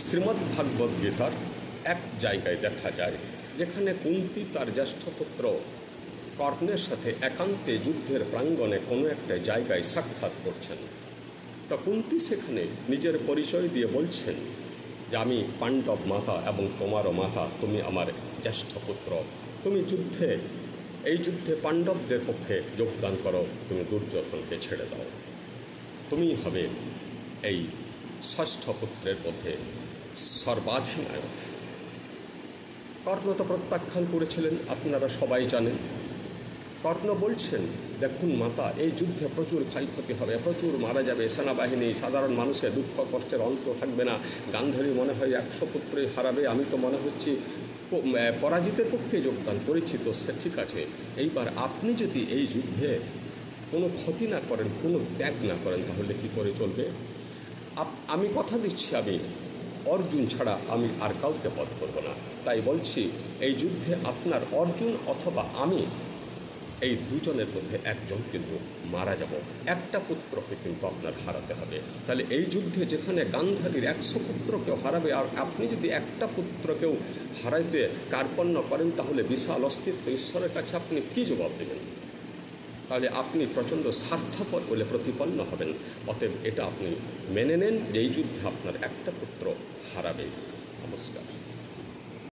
শ্রীমদ্ভাগবত গীতার এক জায়গায় দেখা যায় যেখানে কুন্তী তার জ্যেষ্ঠ পুত্র কর্ণের সাথে একান্তে যুদ্ধের প্রাঙ্গণে কোনো একটা জায়গায় সাক্ষাৎ করছেন। তা কুন্তী সেখানে নিজের পরিচয় দিয়ে বলছেন যে আমি পাণ্ডব মাতা এবং তোমারও মাতা, তুমি আমার জ্যেষ্ঠ পুত্র, তুমি এই যুদ্ধে পাণ্ডবদের পক্ষে যোগদান করো, তুমি দুর্যোধনকে ছেড়ে দাও, তুমি হবে এই ষষ্ঠ পুত্রের মধ্যে সর্বাধিনায়ক। কর্ণ তো প্রত্যাখ্যান করেছিলেন, আপনারা সবাই জানেন। কর্ণ বলছেন, দেখুন মাতা, এই যুদ্ধে প্রচুর ক্ষয়ক্ষতি হবে, প্রচুর মারা যাবে সেনাবাহিনী, সাধারণ মানুষের দুঃখ কষ্টের অন্ত থাকবে না। গান্ধারী মনে হয় 100 পুত্রই হারাবে, আমি তো মনে হচ্ছে পরাজিতের পক্ষে যোগদান করেছি, তো সে ঠিক আছে। এইবার আপনি যদি এই যুদ্ধে কোনো ক্ষতি না করেন, কোনো ত্যাগ না করেন, তাহলে কি করে চলবে? আমি কথা দিচ্ছি, আমি অর্জুন ছাড়া আমি আর কাউকে বধ করব না। তাই বলছি, এই যুদ্ধে আপনার অর্জুন অথবা আমি, এই দুজনের মধ্যে একজন কিন্তু মারা যাব, একটা পুত্রকে কিন্তু আপনার হারাতে হবে। তাহলে এই যুদ্ধে যেখানে গান্ধারীর 100 পুত্রকেও হারাবে, আর আপনি যদি একটা পুত্রকেও হারাইতে কার্পণ্য করেন, তাহলে বিশাল অস্তিত্ব ঈশ্বরের কাছে আপনি কি জবাব দেবেন? তাহলে আপনি প্রচণ্ড স্বার্থপর বলে প্রতিপন্ন হবেন। অতএব এটা আপনি মেনে নেন যে এই যুদ্ধে আপনার একটা পুত্র হারাবে। নমস্কার।